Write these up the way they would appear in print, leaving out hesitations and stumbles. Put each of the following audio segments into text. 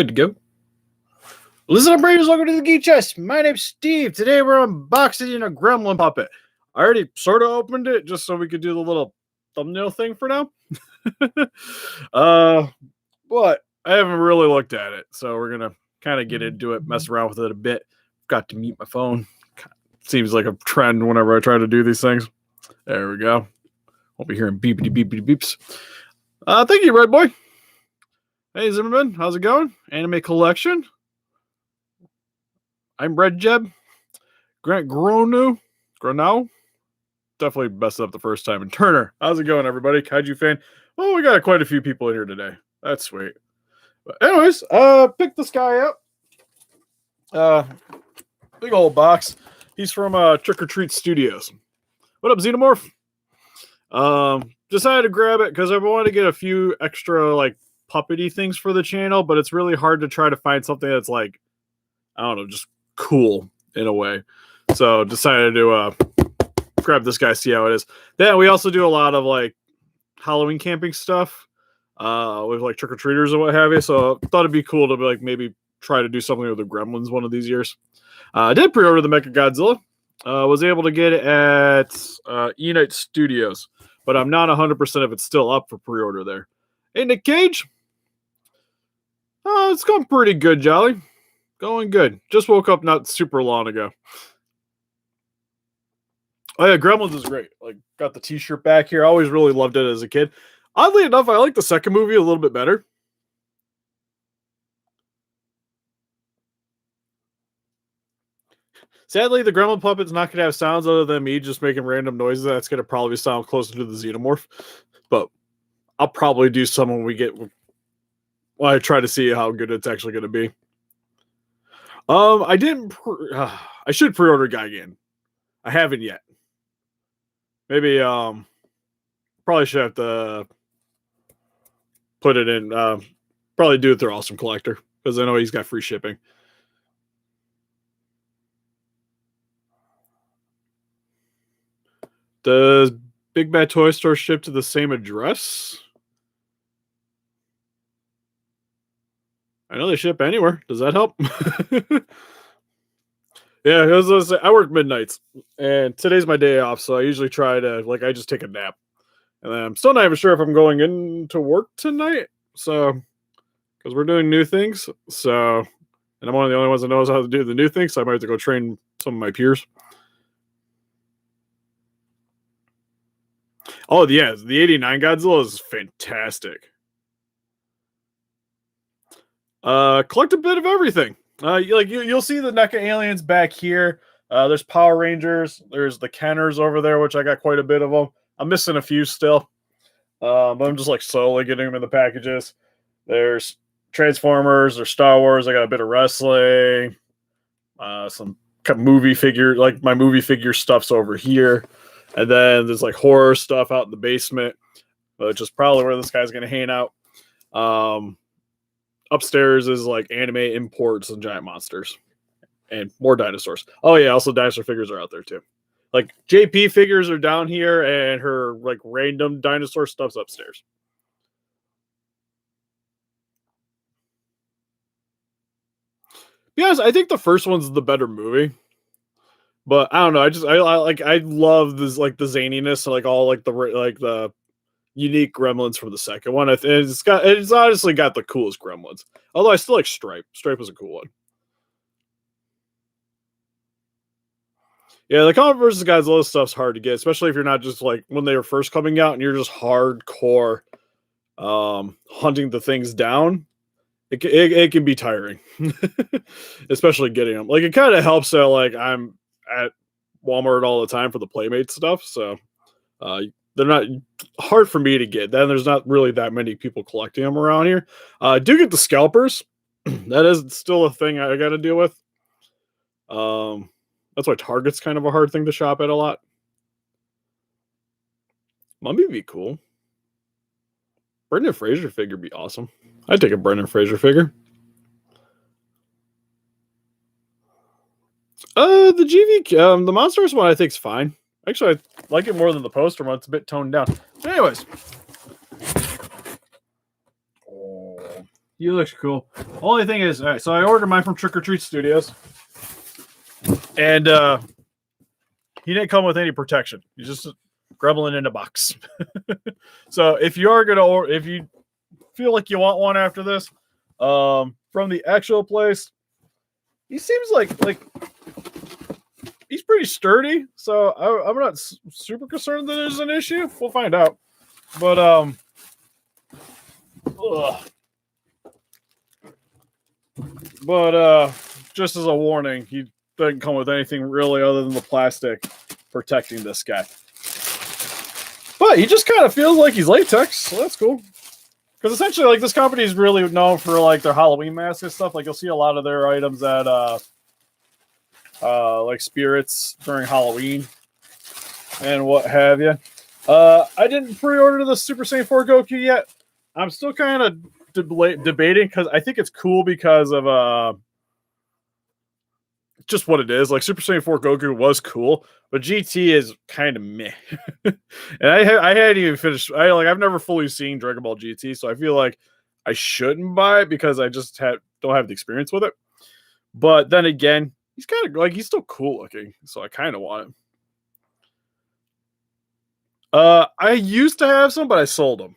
Good to go. Listen up, Braves. Welcome to the Geek Chest. My name's Steve. Today we're unboxing a Gremlin puppet. I already sort of opened it just so we could do the little thumbnail thing for now. But I haven't really looked at it, so we're gonna kind of get into it, mess around with it a bit. Got to mute my phone. Seems like a trend whenever I try to do these things. There we go. Won't be hearing beepity beepity beeps. Thank you, Red Boy. Hey Zimmerman, how's it going? Anime collection. I'm Red Jeb. Grant Gronow. Definitely messed up the first time. And Turner, how's it going, everybody? Kaiju fan. Oh, we got quite a few people in here today. That's sweet. But anyways, pick this guy up. Big old box. He's from Trick or Treat Studios. What up, Xenomorph? Decided to grab it because I wanted to get a few extra like puppety things for the channel, but it's really hard to try to find something that's like, I don't know, just cool in a way. So decided to grab this guy, see how it is. Then we also do a lot of like Halloween camping stuff with like trick or treaters and what have you. So I thought it'd be cool to like maybe try to do something with the Gremlins one of these years. I did pre-order the Mecha Godzilla. Was able to get it at E-Night Studios, but I'm not 100% if it's still up for pre-order there. Hey, Nick Cage. It's going pretty good, Jolly. Going good. Just woke up not super long ago. Oh yeah, Gremlins is great. Like, got the t-shirt back here. I always really loved it as a kid. Oddly enough, I like the second movie a little bit better. Sadly, the Gremlin puppet's not going to have sounds other than me just making random noises. That's going to probably sound closer to the Xenomorph. But I'll probably do some when we get... Well, I try to see how good it's actually going to be. I didn't... I should pre-order Gigan. I haven't yet. Maybe, probably should have to put it in... probably do it through Awesome Collector. Because I know he's got free shipping. Does Big Bad Toy Store ship to the same address? I know they ship anywhere. Does that help? Yeah, I work midnights, and today's my day off, so I usually try to, like, I just take a nap. And then I'm still not even sure if I'm going into work tonight, so, because we're doing new things, so, and I'm one of the only ones that knows how to do the new things, so I might have to go train some of my peers. Oh, yeah, the 89 Godzilla is fantastic. Collect a bit of everything. You'll see the NECA aliens back here. There's Power Rangers. There's the Kenners over there, which I got quite a bit of them. I'm missing a few still. But I'm just like slowly getting them in the packages. There's Transformers. There's Star Wars. I got a bit of wrestling. Some movie figure, like my movie figure stuff's over here. And then there's like horror stuff out in the basement, which is probably where this guy's going to hang out. Upstairs is like anime imports and giant monsters and more dinosaurs. Oh yeah, also dinosaur figures are out there too. Like JP figures are down here and her like random dinosaur stuff's upstairs. Yes, I think the first one's the better movie. But I don't know. I love this like the zaniness, like all like the unique Gremlins from the second one. It's honestly got the coolest Gremlins. Although I still like Stripe. Stripe was a cool one. Yeah, the Comet vs. Godzilla stuff's hard to get, especially if you're not just like when they were first coming out and you're just hardcore hunting the things down. It can be tiring, especially getting them. Like it kind of helps that like I'm at Walmart all the time for the Playmate stuff, so they're not hard for me to get. Then there's not really that many people collecting them around here. I do get the scalpers. That is still a thing I got to deal with. That's why Target's kind of a hard thing to shop at a lot. Mummy would be cool. Brendan Fraser figure would be awesome. I'd take a Brendan Fraser figure. The GV, the Monsters one I think is fine. Actually, I like it more than the poster one. It's a bit toned down. So anyways. He looks cool. Only thing is, all right, so I ordered mine from Trick or Treat Studios, and he didn't come with any protection. He's just a Gremlin in a box. So if you are gonna, or if you feel like you want one after this, from the actual place, he seems like he's pretty sturdy. So I'm not super concerned that there's an issue. We'll find out. But just as a warning, he doesn't come with anything really other than the plastic protecting this guy. But he just kind of feels like he's latex, so that's cool. Because essentially, like, this company is really known for like their Halloween masks and stuff. Like, you'll see a lot of their items at like Spirits during Halloween and what have you. I didn't pre-order the Super Saiyan 4 Goku yet. I'm still kind of debating because I think it's cool because of just what it is. Like, Super Saiyan 4 Goku was cool, but GT is kind of meh. And I hadn't even finished. I've never fully seen Dragon Ball GT, so I feel like I shouldn't buy it because I just don't have the experience with it. But then again, he's kind of like, he's still cool looking, so I kind of want him. I used to have some, but I sold them.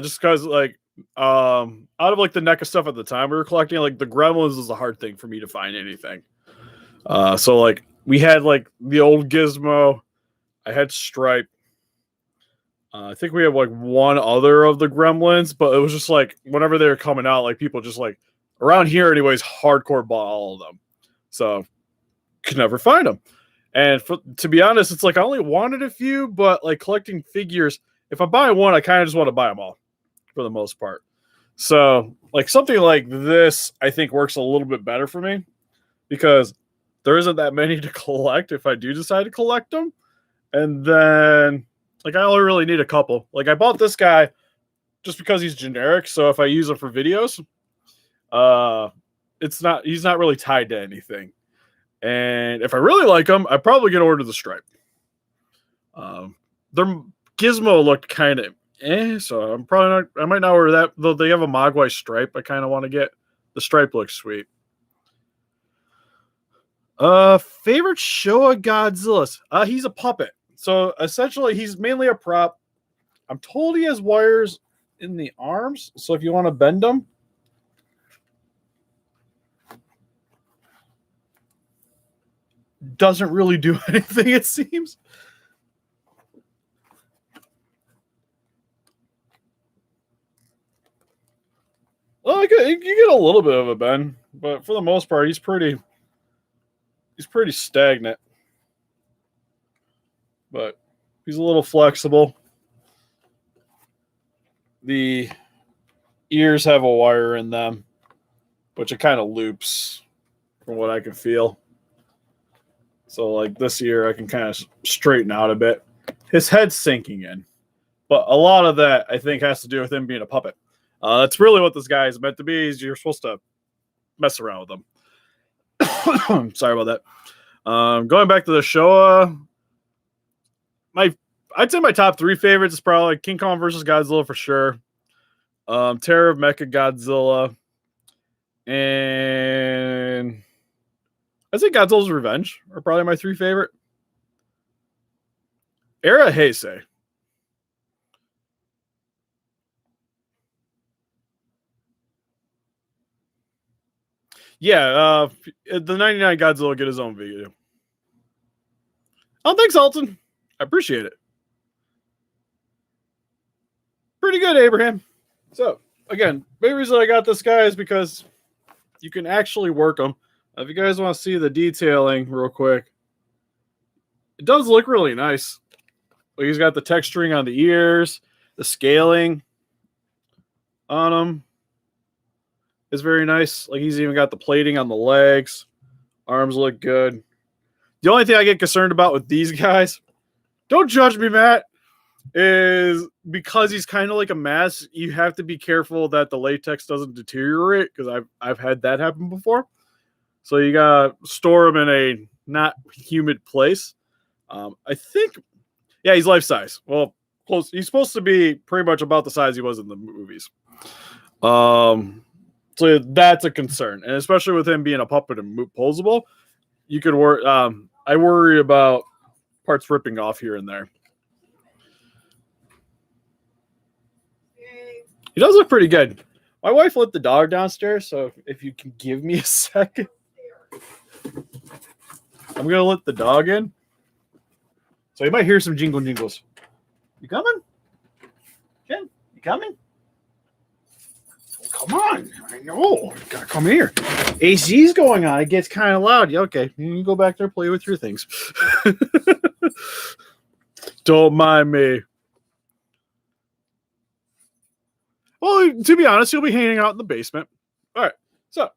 Just because, like, out of like the Neca stuff at the time we were collecting, like the Gremlins was a hard thing for me to find anything. So like we had like the old Gizmo, I had Stripe. I think we had like one other of the Gremlins, but it was just like whenever they were coming out, like people just like around here anyways, hardcore bought all of them. So could never find them. And to be honest, it's like I only wanted a few, but like collecting figures, if I buy one, I kind of just want to buy them all for the most part. So like something like this, I think works a little bit better for me because there isn't that many to collect if I do decide to collect them. And then like I only really need a couple. Like I bought this guy just because he's generic. So if I use him for videos, he's not really tied to anything. And if I really like them, I'm probably gonna order the Stripe. Their Gizmo looked kind of so I might not order that, though they have a Mogwai Stripe I kind of want to get. The Stripe looks sweet. Favorite Showa Godzilla? He's a puppet. So essentially he's mainly a prop. I'm told he has wires in the arms, so if you want to bend them. Doesn't really do anything, it seems. Well, you get a little bit of a bend, but for the most part, he's pretty stagnant. But he's a little flexible. The ears have a wire in them, which it kind of loops from what I can feel. So like this ear, I can kind of straighten out a bit. His head's sinking in, but a lot of that I think has to do with him being a puppet. That's really what this guy is meant to be. Is you're supposed to mess around with them. Sorry about that. Going back to the Showa, I'd say my top 3 favorites is probably King Kong versus Godzilla for sure. Terror of Mecha Godzilla, and I think Godzilla's Revenge are probably my 3 favorite. Era Heisei. Yeah, the 99 Godzilla will get his own video. Oh, thanks, Alton. I appreciate it. Pretty good, Abraham. So, again, main reason I got this guy is because you can actually work them. If you guys want to see the detailing real quick, it does look really nice. Like he's got the texturing on the ears, the scaling on him is very nice. Like he's even got the plating on the legs. Arms look good. The only thing I get concerned about with these guys, don't judge me, Matt, is because he's kind of like a mask, you have to be careful that the latex doesn't deteriorate because I've had that happen before. So you gotta store him in a not humid place. I think, yeah, he's life size. Well, close. He's supposed to be pretty much about the size he was in the movies. So that's a concern, and especially with him being a puppet and posable, you could worry. I worry about parts ripping off here and there. He does look pretty good. My wife let the dog downstairs, so if you can give me a second, I'm gonna let the dog in. So you might hear some jingles. You coming? Jen, you coming? Come on. I know. You gotta come here. AC's going on. It gets kind of loud. Yeah, okay. You go back there, play with your things. Don't mind me. Well, to be honest, he'll be hanging out in the basement. All right. So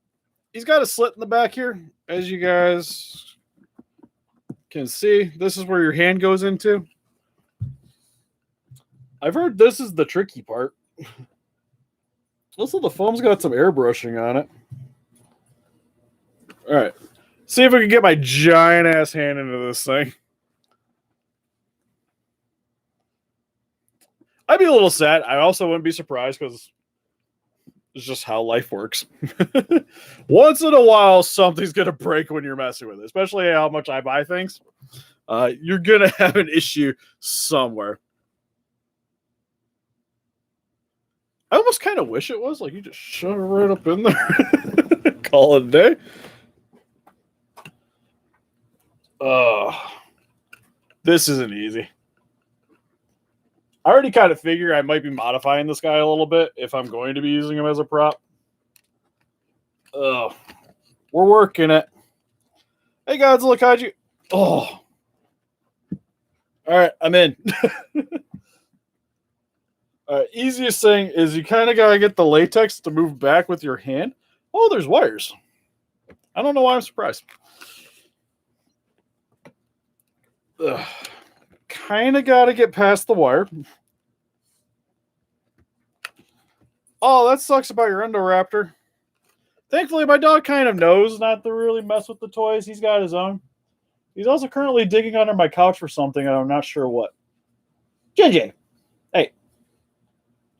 he's got a slit in the back here, as you guys can see. This is where your hand goes into. I've heard this is the tricky part. Also, the foam's got some airbrushing on it. All right. See if I can get my giant ass hand into this thing. I'd be a little sad. I also wouldn't be surprised because it's just how life works. Once in a while, something's going to break when you're messing with it, especially how much I buy things. You're going to have an issue somewhere. I almost kind of wish it was like you just shove it right up in there. Call it a day. This isn't easy. I already kind of figure I might be modifying this guy a little bit if I'm going to be using him as a prop. We're working it. Hey, Godzilla Kaiju. Oh. All right, I'm in. Easiest thing is you kind of got to get the latex to move back with your hand. Oh, there's wires. I don't know why I'm surprised. Kind of got to get past the wire. Oh, that sucks about your Endoraptor. Thankfully, my dog kind of knows not to really mess with the toys. He's got his own. He's also currently digging under my couch for something, and I'm not sure what. JJ, hey,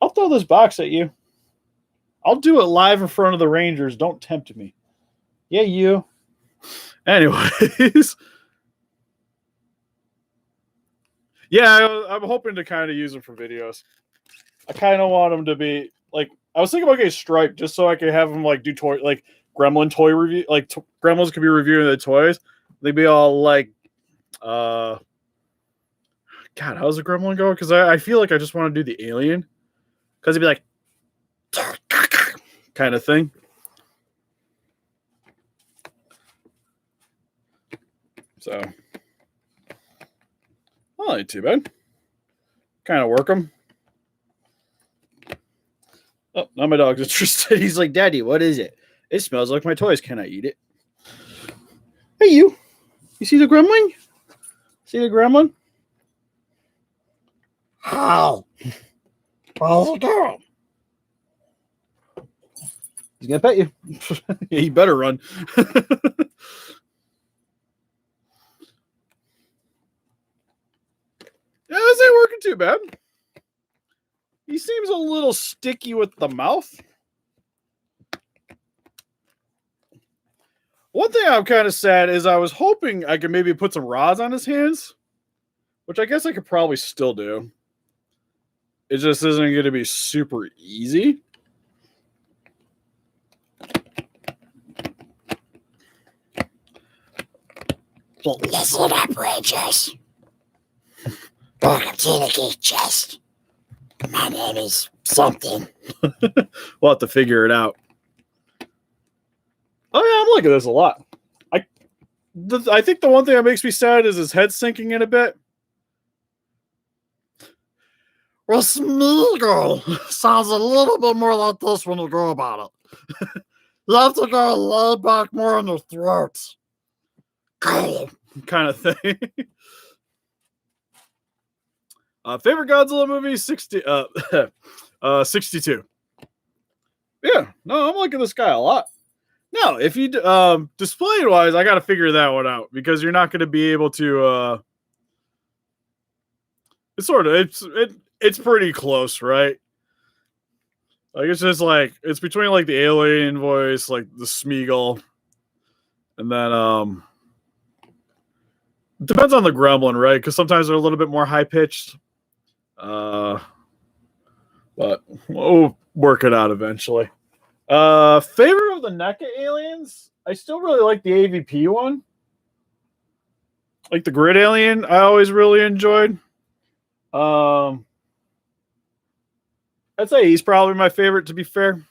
I'll throw this box at you. I'll do it live in front of the Rangers. Don't tempt me. Yeah, you. Anyways. Yeah, I'm hoping to kind of use them for videos. I kind of want them to be like, I was thinking about getting Stripe just so I could have them like do toy, like Gremlin toy review, like Gremlins could be reviewing the toys. They'd be all like, God, how's the Gremlin go? Because I feel like I just want to do the alien. Because it'd be like, kind of thing. So, not ain't too bad. Kind of work them. Oh, now my dog's interested. He's like, Daddy, what is it? It smells like my toys. Can I eat it? Hey, you. You see the gremlin? See the gremlin? How? How's it going? He's going to pet you. Yeah, he better run. Yeah, this ain't working too bad. He seems a little sticky with the mouth. One thing I'm kind of sad is I was hoping I could maybe put some rods on his hands, which I guess I could probably still do. It just isn't going to be super easy. Listen up, Rangers. Welcome to the Geek Chest. My name is something. We'll have to figure it out. Oh yeah, I'm liking this a lot. I think the one thing that makes me sad is his head sinking in a bit. Well, Smeagol sounds a little bit more like this when you go about it. You have to go lay back more in your throat. Kind of thing. Favorite Godzilla movie? 62. Yeah, no, I'm liking this guy a lot. No, if you display wise, I got to figure that one out because you're not going to be able to. It's pretty close, right? Like it's just like it's between like the alien voice, like the Smeagol, and then it depends on the Gremlin, right? Because sometimes they're a little bit more high pitched. But we'll work it out eventually. Favorite of the NECA aliens? I still really like the AVP one. Like the grid alien, I always really enjoyed. I'd say he's probably my favorite, to be fair.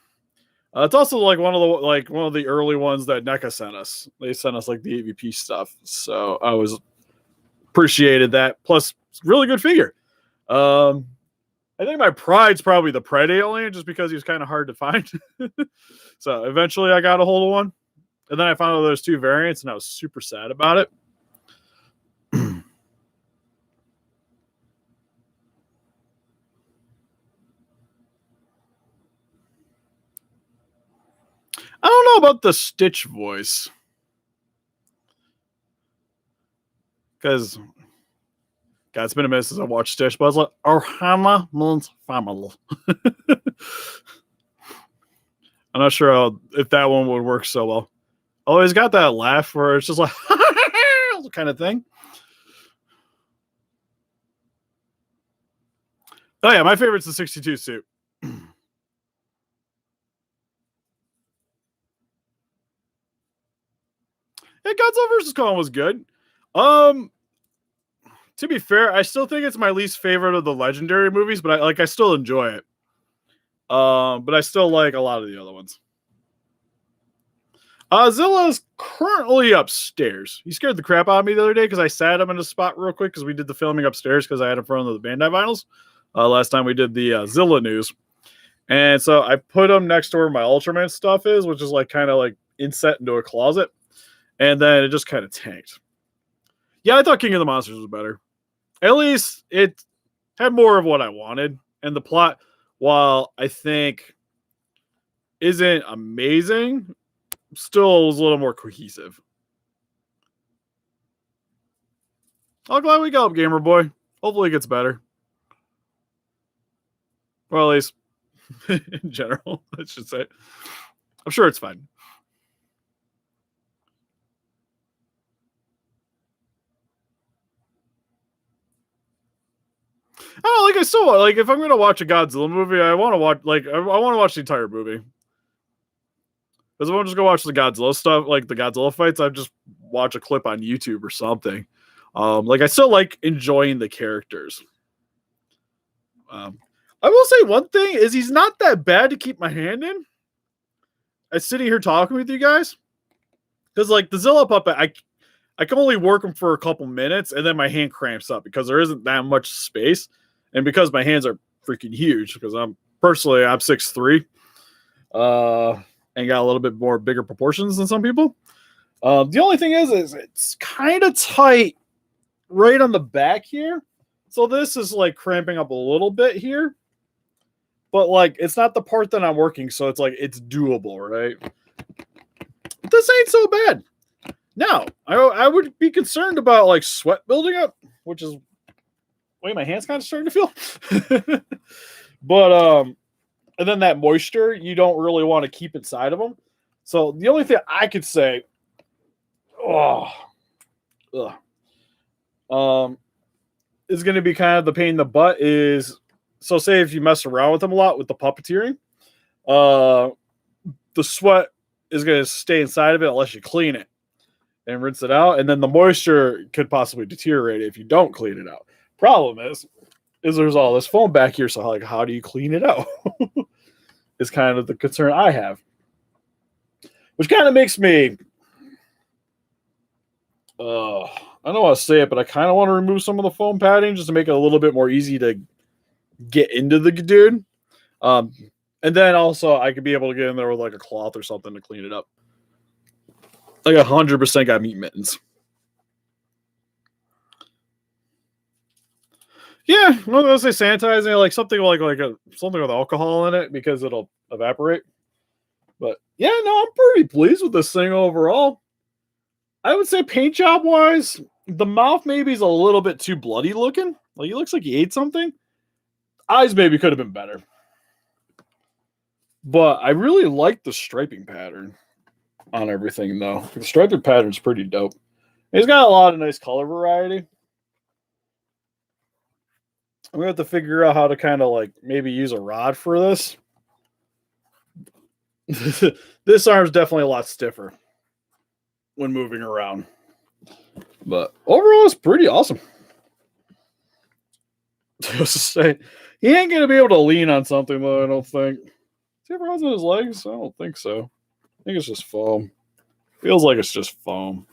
It's also like one of the early ones that NECA sent us. They sent us like the AVP stuff, so I was appreciated that. Plus, really good figure. I think my pride's probably the Pred alien, just because he was kind of hard to find. So eventually, I got a hold of one, and then I found out there's two variants, and I was super sad about it. I don't know about the Stitch voice. Because, God, it's been a minute since I watched Stitch, but I was like, Ohana means family. I'm not sure if that one would work so well. Oh, he's got that laugh where it's just like, kind of thing. Oh, yeah, my favorite's the 62 suit. Yeah, Godzilla vs. Kong was good. To be fair, I still think it's my least favorite of the legendary movies, but I still enjoy it. But I still like a lot of the other ones. Zilla's currently upstairs. He scared the crap out of me the other day because I sat him in a spot real quick because we did the filming upstairs because I had him in front of the Bandai vinyls last time we did the Zilla news. And so I put him next to where my Ultraman stuff is, which is like kind of like inset into a closet. And then it just kind of tanked. Yeah, I thought King of the Monsters was better. At least it had more of what I wanted. And the plot, while I think isn't amazing, still was a little more cohesive. I'm glad we got up, Gamer Boy. Hopefully it gets better. Well, at least in general, I should say. I'm sure it's fine. I don't know, like I still like if I'm gonna watch a Godzilla movie, I want to watch I want to watch the entire movie. Because if I just go watch the Godzilla stuff, like the Godzilla fights, I just watch a clip on YouTube or something. Like I still like enjoying the characters. I will say one thing is he's not that bad to keep my hand in. I'm sitting here talking with you guys. Because like the Zilla puppet, I can only work him for a couple minutes and then my hand cramps up because there isn't that much space. And because my hands are freaking huge, because I'm 6'3", and got a little bit more bigger proportions than some people. The only thing is it's kind of tight right on the back here. So this is like cramping up a little bit here. But like it's not the part that I'm working, so it's like it's doable, right? This ain't so bad. Now, I would be concerned about like sweat building up, which is the way my hands kind of starting to feel. But and then that moisture you don't really want to keep inside of them. So the only thing I could say, is going to be kind of the pain in the butt is, so say if you mess around with them a lot with the puppeteering, the sweat is going to stay inside of it unless you clean it and rinse it out. And then the moisture could possibly deteriorate if you don't clean it out. Problem is there's all this foam back here. So like, how do you clean it out? Is kind of the concern I have, which kind of makes me, I don't know how to say it, but I kind of want to remove some of the foam padding just to make it a little bit more easy to get into the dude. And then also I could be able to get in there with like a cloth or something to clean it up. Like 100% got meat mittens. Yeah, well, I say sanitizing, like something something with alcohol in it because it'll evaporate. But yeah, no, I'm pretty pleased with this thing overall. I would say paint job wise, the mouth maybe is a little bit too bloody looking. Like he looks like he ate something. Eyes maybe could have been better. But I really like the striping pattern on everything, though. The striping pattern's pretty dope. He's got a lot of nice color variety. I'm gonna have to figure out how to kind of like maybe use a rod for this. This arm's definitely a lot stiffer when moving around. But overall, it's pretty awesome. Just to say, he ain't gonna be able to lean on something though, I don't think. Does he ever has on his legs? I don't think so. I think it's just foam. Feels like it's just foam.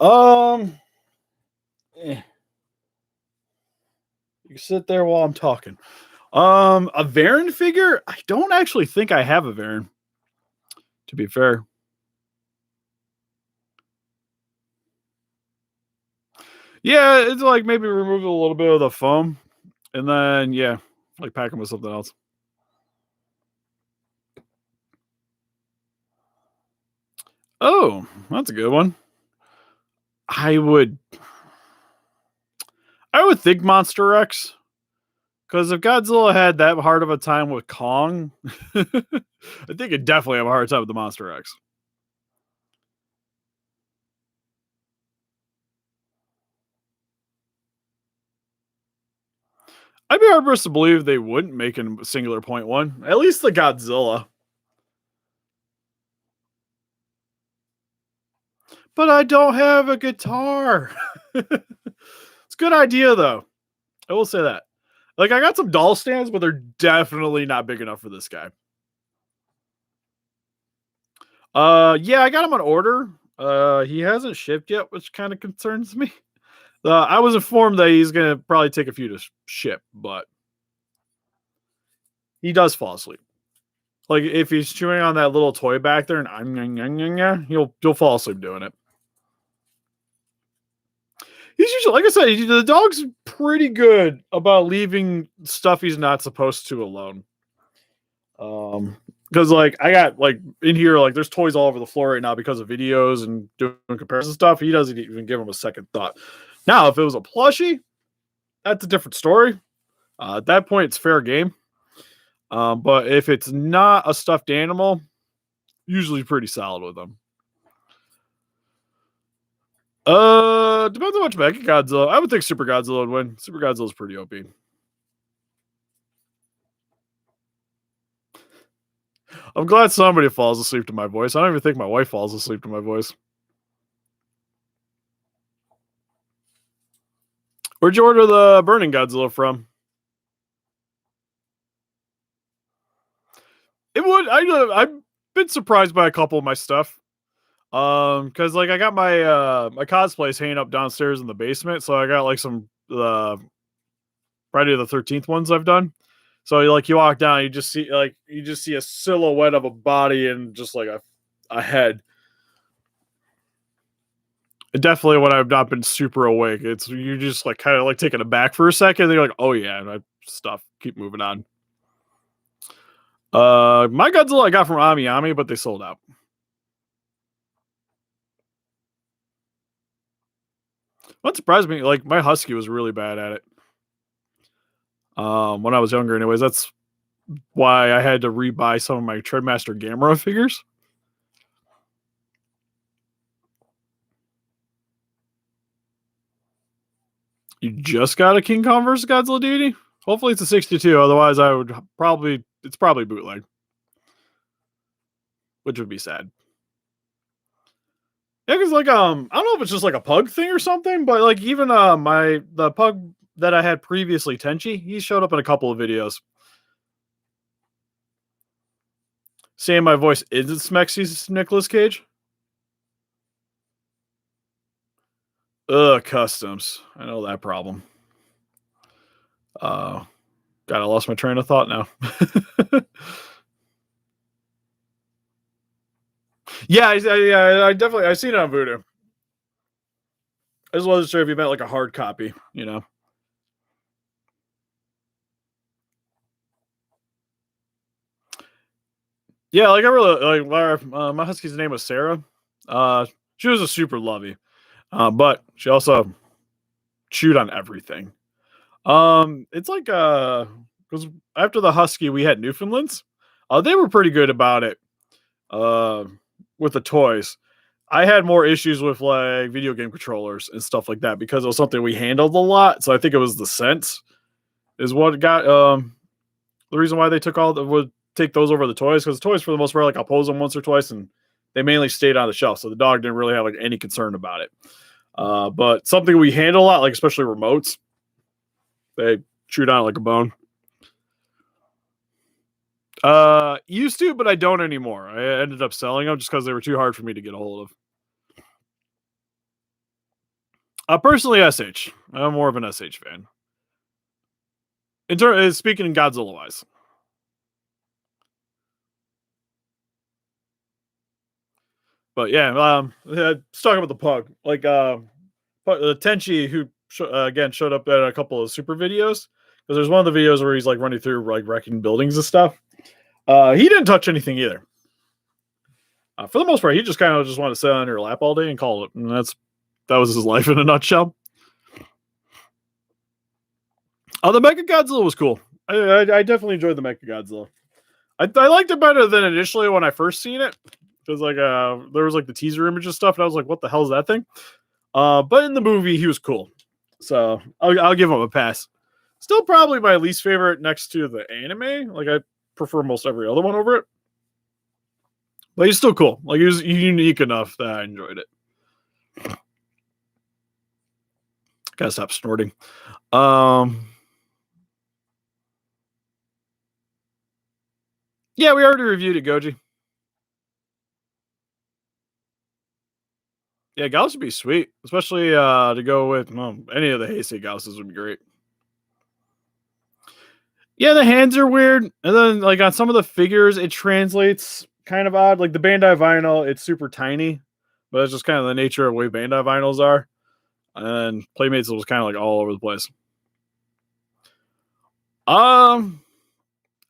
You can sit there while I'm talking. A Varan figure? I don't actually think I have a Varan, to be fair. Yeah, it's like maybe remove a little bit of the foam and then, yeah, like pack them with something else. Oh, that's a good one. I would think Monster X. Because if Godzilla had that hard of a time with Kong, I think it'd definitely have a hard time with the Monster X. I'd be hard-pressed to believe they wouldn't make a singular point one. At least the Godzilla. But I don't have a guitar. It's a good idea, though. I will say that. Like, I got some doll stands, but they're definitely not big enough for this guy. Yeah, I got him on order. He hasn't shipped yet, which kind of concerns me. I was informed that he's going to probably take a few to ship, but he does fall asleep. Like, if he's chewing on that little toy back there and he'll fall asleep doing it. He's usually, like I said, the dog's pretty good about leaving stuff he's not supposed to alone. Because like I got like in here, like there's toys all over the floor right now because of videos and doing comparison stuff. He doesn't even give him a second thought. Now, if it was a plushie, that's a different story. At that point, it's fair game. But if it's not a stuffed animal, usually pretty solid with them. Depends on which Mecha Godzilla. I would think Super Godzilla would win. Super Godzilla's pretty OP. I'm glad somebody falls asleep to my voice. I don't even think my wife falls asleep to my voice. Where'd you order the Burning Godzilla from? It would. I've been surprised by a couple of my stuff. Because like I got my my cosplays hanging up downstairs in the basement, so I got like some Friday the 13th ones I've done. So like you walk down, you just see a silhouette of a body and just like a head. And definitely when I've not been super awake, it's you just like kind of like taking it back for a second. They're like, oh yeah, and stuff. Keep moving on. My Godzilla I got from Ami, but they sold out. What surprised me, like my husky was really bad at it. When I was younger, anyways, that's why I had to rebuy some of my Treadmaster Gamera figures. You just got a King Kong vs. Godzilla DVD? Hopefully it's a 62. Otherwise, it's probably bootleg, which would be sad. Yeah, because like I don't know if it's just like a pug thing or something, but like even the pug that I had previously, Tenchi, he showed up in a couple of videos. Saying my voice isn't Smexy's Nicolas Cage. Customs. I know that problem. God, I lost my train of thought now. Yeah, I definitely I've seen it on Voodoo. I just wasn't sure if you meant like a hard copy, you know. Yeah, like I really like my husky's name was Sarah. She was a super lovey, but she also chewed on everything. It's like because after the Husky, we had Newfoundlands. They were pretty good about it with the toys. I had more issues with like video game controllers and stuff like that because it was something we handled a lot. So I think it was the sense is what got the reason why they would take those over the toys, because the toys for the most part, like I'll pose them once or twice and they mainly stayed on the shelf. So the dog didn't really have like any concern about it. But something we handle a lot, like especially remotes, they chew down like a bone. Used to, but I don't anymore. I ended up selling them just because they were too hard for me to get a hold of. Personally, SH. I'm more of an SH fan. Speaking in Godzilla wise. But yeah, just talking about the pug. Like Tenchi, who again showed up at a couple of super videos, because there's one of the videos where he's like running through like wrecking buildings and stuff. He didn't touch anything either. For the most part, he just kind of just wanted to sit on your lap all day and call it, and that was his life in a nutshell. The Mecha Godzilla was cool. I definitely enjoyed the Mecha Godzilla. I liked it better than initially when I first seen it, because like there was like the teaser image and stuff, and I was like, "What the hell is that thing?" But in the movie, he was cool, so I'll give him a pass. Still, probably my least favorite next to the anime. Like I prefer most every other one over it, but he's still cool. Like he was unique enough that I enjoyed it. Gotta stop snorting. Yeah, we already reviewed it, Goji. Yeah, Gauss would be sweet, especially to go with any of the Heisei Gausses would be great. Yeah, the hands are weird, and then like on some of the figures, it translates kind of odd. Like the Bandai vinyl, it's super tiny, but it's just kind of the nature of the way Bandai vinyls are. And Playmates was kind of like all over the place.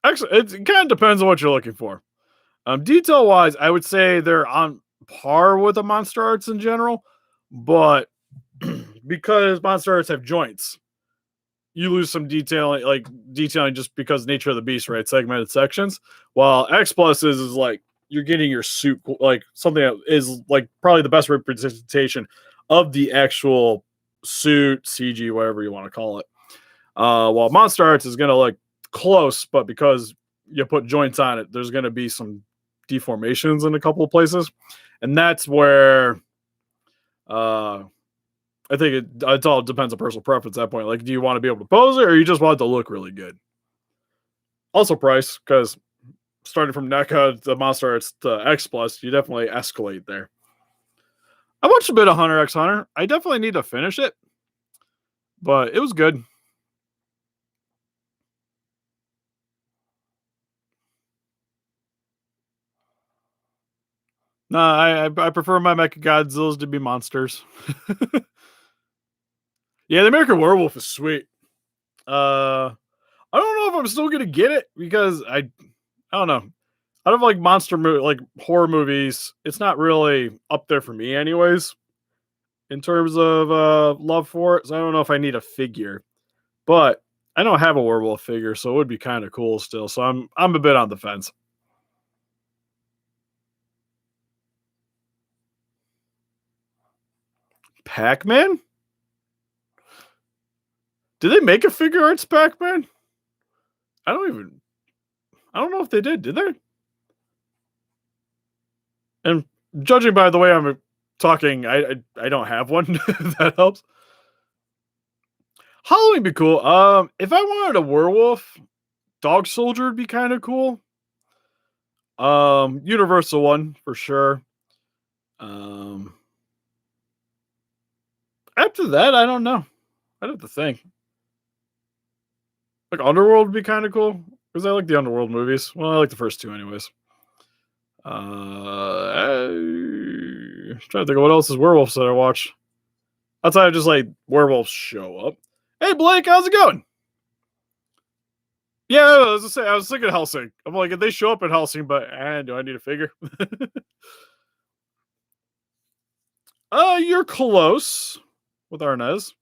Actually, it kind of depends on what you're looking for. Detail wise, I would say they're on par with the Monster Arts in general, but because Monster Arts have joints, you lose some detailing just because nature of the beast, right? Segmented sections. While X Plus is like you're getting your suit, like something that is like probably the best representation of the actual suit, CG, whatever you want to call it. While Monster Arts is gonna look close, but because you put joints on it, there's gonna be some deformations in a couple of places, and that's where I think it all depends on personal preference at that point. Like, do you want to be able to pose it, or you just want it to look really good? Also, price, because starting from Neca to Monster Arts to X Plus, you definitely escalate there. I watched a bit of Hunter x Hunter. I definitely need to finish it, but it was good. No, I prefer my Mecha Godzillas to be monsters. Yeah, the American Werewolf is sweet. I don't know if I'm still gonna get it because I don't know. Out of like like horror movies, it's not really up there for me, anyways. In terms of love for it, so I don't know if I need a figure, but I don't have a werewolf figure, so it would be kind of cool still. So I'm a bit on the fence. Pac-Man? Did they make a figure arts Pac-Man? I don't know if they did they? And judging by the way I'm talking, I don't have one. That helps. Halloween would be cool. If I wanted a werewolf, Dog Soldier would be kind of cool. Universal one for sure. After that, I don't know. I'd have to think. Like Underworld would be kind of cool because I like the Underworld movies. Well, I like the first two, anyways. I'm trying to think of what else is werewolves that I watch. Outside of just like werewolves show up. Hey Blake, how's it going? Yeah, I was say I was thinking Helsing. I'm like, if they show up in Helsing, but do I need a figure? You're close with Arnez.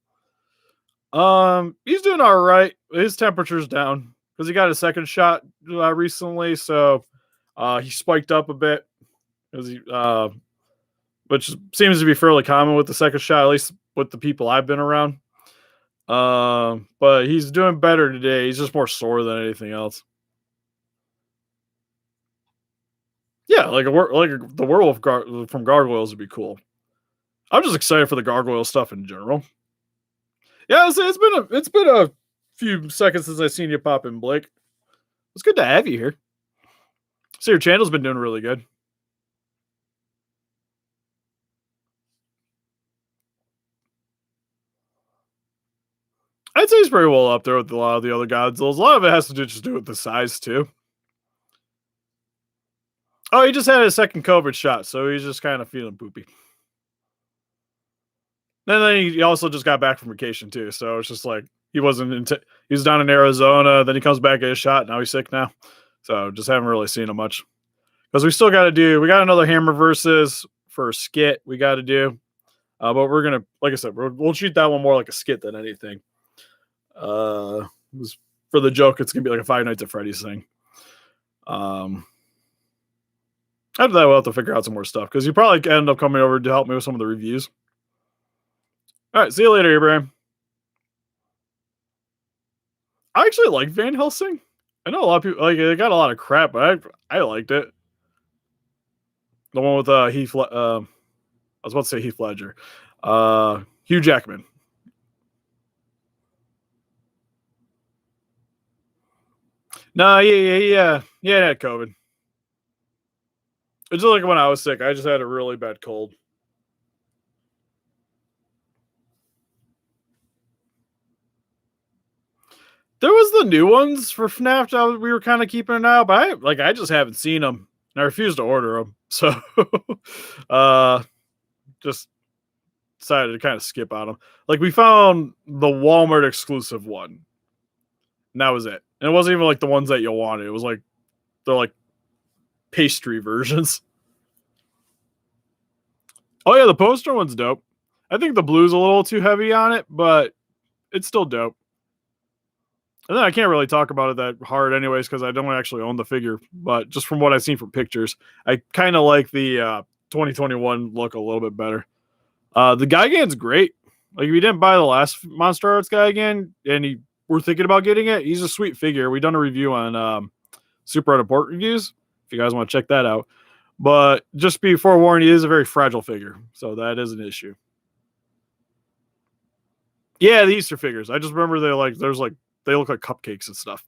He's doing all right. His temperature's down. because he got a second shot recently, so he spiked up a bit, which seems to be fairly common with the second shot, at least with the people I've been around. But he's doing better today. He's just more sore than anything else. Yeah, like the werewolf from Gargoyles would be cool. I'm just excited for the gargoyle stuff in general. Yeah, it's been a few seconds since I've seen you pop in, Blake. It's good to have you here. So your channel's been doing really good. I'd say he's pretty well up there with a lot of the other Godzillas. A lot of it has to do with the size too. Oh, he just had his second COVID shot, so he's just kind of feeling poopy. And then he also just got back from vacation too, so it's just like he was down in Arizona. Then he comes back, get a shot. Now he's sick now, so just haven't really seen him much. Because we still got to we got another Hammer versus for a skit we got to do, but we're gonna, like I said, we'll treat that one more like a skit than anything. For the joke, it's gonna be like a Five Nights at Freddy's thing. After that, we'll have to figure out some more stuff because you probably end up coming over to help me with some of the reviews. All right, see you later, Abraham. I actually like Van Helsing. I know a lot of people like it. Got a lot of crap, but I liked it. The one with Heath. I was about to say Heath Ledger. Hugh Jackman. No, yeah, I had COVID. It's just like when I was sick. I just had a really bad cold. There was the new ones for FNAF we were kind of keeping an eye out, but I just haven't seen them. And I refuse to order them. So just decided to kind of skip on them. Like we found the Walmart exclusive one. And that was it. And it wasn't even like the ones that you wanted. It was like they're like pastry versions. Oh yeah, the poster one's dope. I think the blue's a little too heavy on it, but it's still dope. And then I can't really talk about it that hard anyways because I don't actually own the figure. But just from what I've seen from pictures, I kind of like the 2021 look a little bit better. The Gigan's great. Like if you didn't buy the last Monster Arts Gigan and you were thinking about getting it, he's a sweet figure. We've done a review on Super Unimportant Reviews if you guys want to check that out. But just be forewarned, he is a very fragile figure. So that is an issue. Yeah, the Easter figures. I just remember they look like cupcakes and stuff.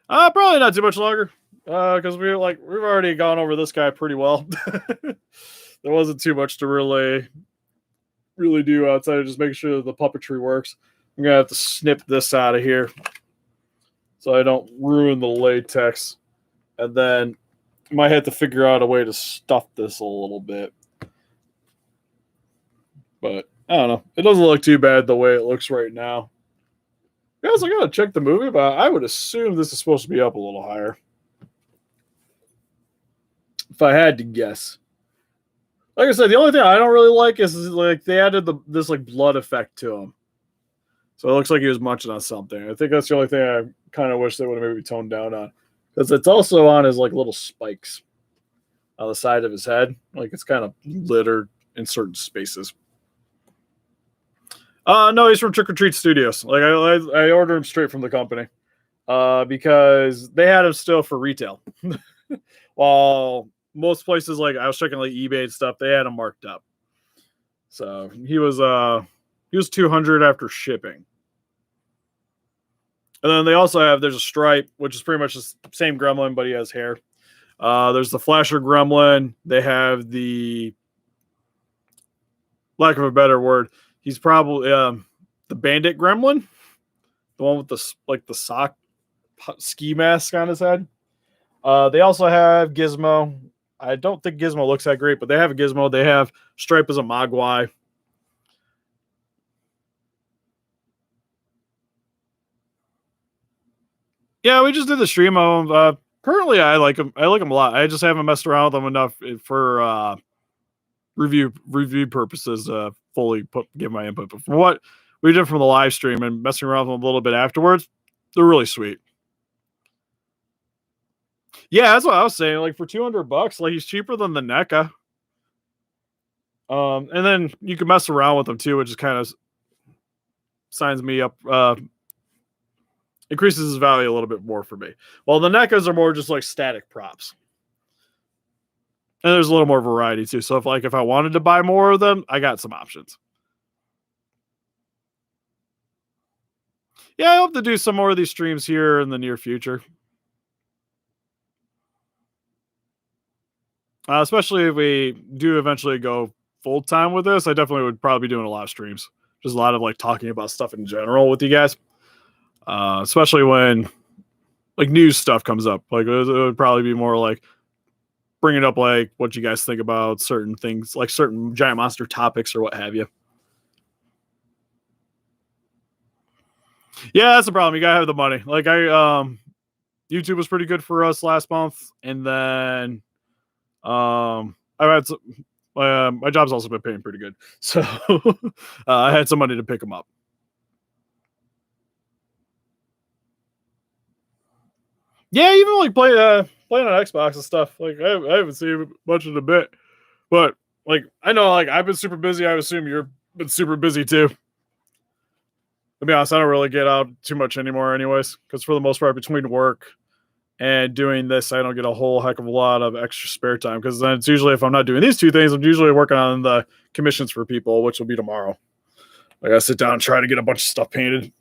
Probably not too much longer. Because we've already gone over this guy pretty well. There wasn't too much to really do outside of just making sure that the puppetry works. I'm gonna have to snip this out of here so I don't ruin the latex. And then might have to figure out a way to stuff this a little bit. But I don't know. It doesn't look too bad the way it looks right now. Guys, I gotta check the movie, but I would assume this is supposed to be up a little higher. If I had to guess. Like I said, the only thing I don't really like is like they added this like blood effect to him. So it looks like he was munching on something. I think that's the only thing I kind of wish they would have maybe toned down on. Because it's also on his like little spikes on the side of his head. Like it's kind of littered in certain spaces. No, he's from Trick or Treat Studios. Like I ordered him straight from the company. Because they had him still for retail. While most places, like I was checking like eBay and stuff, they had him marked up. So he was $200 after shipping. And then they also there's a Stripe, which is pretty much the same Gremlin, but he has hair. There's the Flasher Gremlin. They have the, lack of a better word, he's probably the Bandit Gremlin, the one with the sock ski mask on his head. They also have Gizmo. I don't think Gizmo looks that great, but they have a Gizmo. They have Stripe as a Mogwai. Yeah, we just did the stream of him. Currently, I like him. I like him a lot. I just haven't messed around with him enough for review purposes fully give my input. But from what we did from the live stream and messing around with them a little bit afterwards, they're really sweet. Yeah, that's what I was saying. Like for $200, like he's cheaper than the NECA. And then you can mess around with them too, which is kind of signs me up, increases his value a little bit more for me. Well, the NECAs are more just like static props. And there's a little more variety too. So if I wanted to buy more of them, I got some options. Yeah, I hope to do some more of these streams here in the near future. Especially if we do eventually go full time with this, I definitely would probably be doing a lot of streams. Just a lot of like talking about stuff in general with you guys. Especially when like news stuff comes up. Like it would probably be more like bringing up like what you guys think about certain things, like certain giant monster topics or what have you. Yeah, that's the problem. You gotta have the money. Like YouTube was pretty good for us last month, and then I've had some, my job's also been paying pretty good, so I had some money to pick them up. Yeah, even like playing on Xbox and stuff. Like I haven't seen much in a bit, but like I know like I've been super busy. I assume you've been super busy too. To be honest, I don't really get out too much anymore, anyways, because for the most part, between work and doing this, I don't get a whole heck of a lot of extra spare time. Because then it's usually if I'm not doing these two things, I'm usually working on the commissions for people, which will be tomorrow. I gotta sit down and try to get a bunch of stuff painted.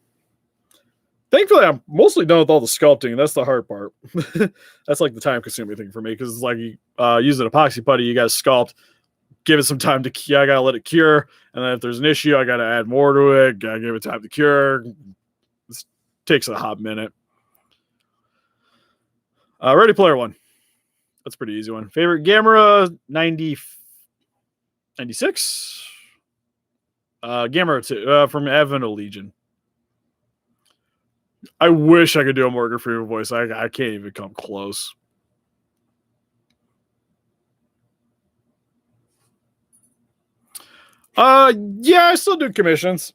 Thankfully, I'm mostly done with all the sculpting. That's the hard part. That's like the time-consuming thing for me because it's like using epoxy putty, you got to sculpt, give it some time to. I got to let it cure, and then if there's an issue, I got to add more to it. Got to give it time to cure. This takes a hot minute. Ready Player One. That's a pretty easy one. Favorite Gamera 96. Gamera 2 from Advent of Legion. I wish I could do a Morgan Freeman voice. I can't even come close. Yeah, I still do commissions.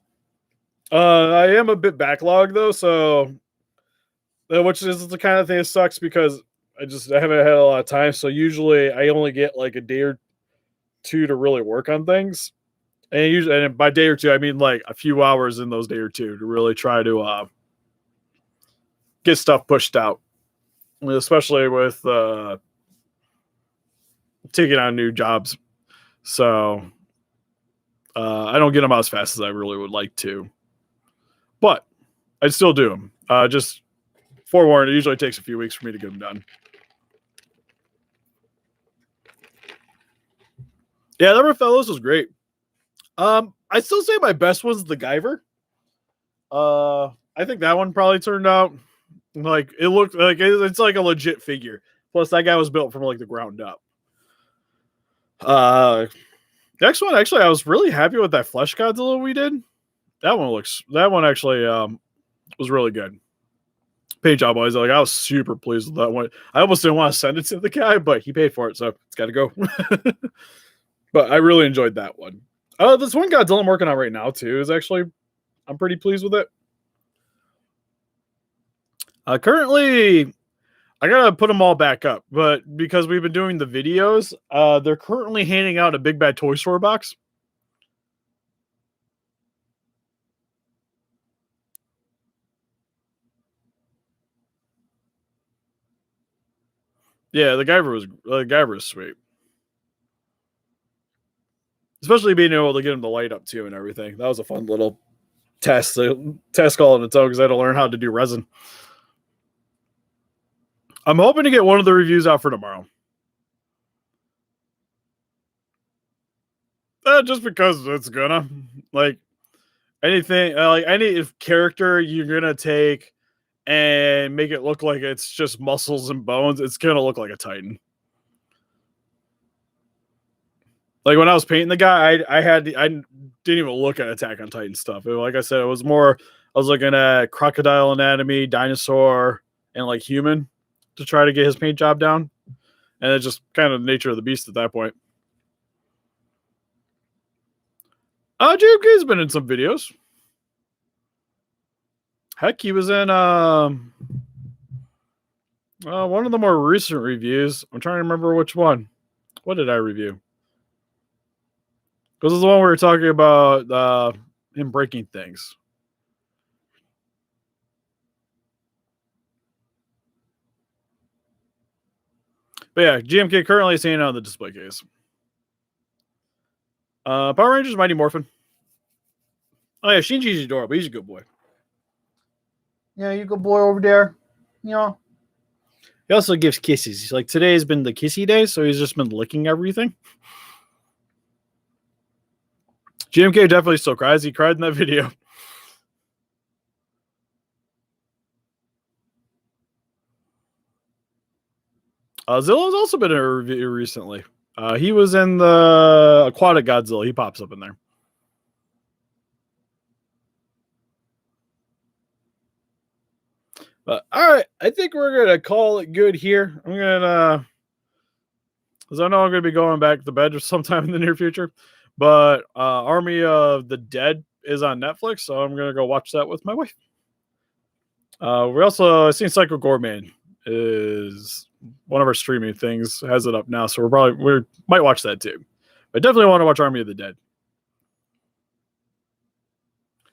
I am a bit backlogged though, so which is the kind of thing that sucks because I haven't had a lot of time. So usually I only get like a day or two to really work on things. And by day or two, I mean like a few hours in those day or two to really try to get stuff pushed out, especially with taking on new jobs. So I don't get them out as fast as I really would like to, but I still do them. Just forewarned, it usually takes a few weeks for me to get them done. Yeah, that Fellows was great. I still say my best was the Guyver. I think that one probably turned out like it looked like it's like a legit figure. Plus, that guy was built from like the ground up. Next one, actually, I was really happy with that Flesh Godzilla we did. That one actually was really good. Paint job wise, like I was super pleased with that one. I almost didn't want to send it to the guy, but he paid for it, so it's got to go. But I really enjoyed that one. This one Godzilla I'm working on right now too is actually I'm pretty pleased with it. Currently, I gotta put them all back up, but because we've been doing the videos, they're currently handing out a Big Bad Toy Store box. Yeah, the Guyver is sweet, especially being able to get him to light up too and everything. That was a fun little test all on its own because I had to learn how to do resin. I'm hoping to get one of the reviews out for tomorrow. Just because it's gonna like anything like any character you're gonna take and make it look like it's just muscles and bones, it's gonna look like a Titan. Like when I was painting the guy, I didn't even look at Attack on Titan stuff. Like I said, it was more I was looking at crocodile anatomy, dinosaur, and like human to try to get his paint job down. And it's just kind of the nature of the beast at that point. JMK's been in some videos. Heck, he was in one of the more recent reviews. I'm trying to remember which one. What did I review? This is the one we were talking about him breaking things. But yeah, GMK currently seeing on the display case. Power Rangers Mighty Morphin. Oh yeah, Shinji's adorable. He's a good boy. Yeah, you good boy over there. You know. He also gives kisses. Like today has been the kissy day, so he's just been licking everything. GMK definitely still cries. He cried in that video. Zilla's also been in a review recently. He was in the Aquatic Godzilla. He pops up in there. But all right, I think we're gonna call it good here. I'm gonna, because I know I'm gonna be going back to bed sometime in the near future. But Army of the Dead is on Netflix, so I'm gonna go watch that with my wife. We also seen Psycho Goreman is one of our streaming things, has it up now, so we might watch that too. I definitely want to watch Army of the Dead.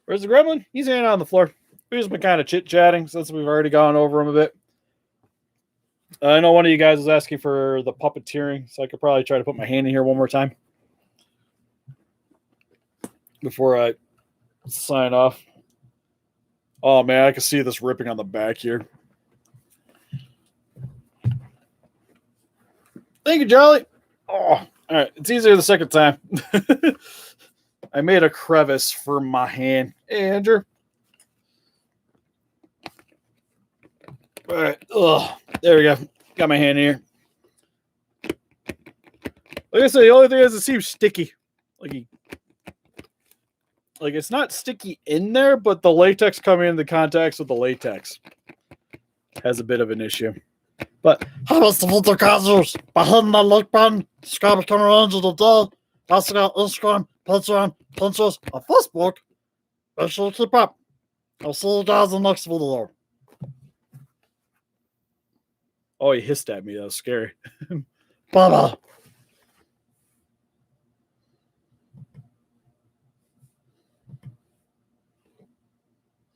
Where's the Gremlin? He's hanging on the floor. We've just been kind of chit-chatting since we've already gone over him a bit. I know one of you guys was asking for the puppeteering, so I could probably try to put my hand in here one more time before I sign off. Oh man, I can see this ripping on the back here. Thank you, Jolly. Oh, all right. It's easier the second time. I made a crevice for my hand. Hey, Andrew. All right. Oh, there we go. Got my hand here. Like I said, the only thing is it seems sticky. Like it's not sticky in there, but the latex coming into contact with the latex has a bit of an issue. But Hi, Mr. Photocasters. Behind the like button, subscribe to Camera Ranger today. Also got Instagram, Patreon, Pinterest, and Facebook. Make sure to keep up. I'll see you guys in the next video. Oh, he hissed at me. That was scary. Bye-bye.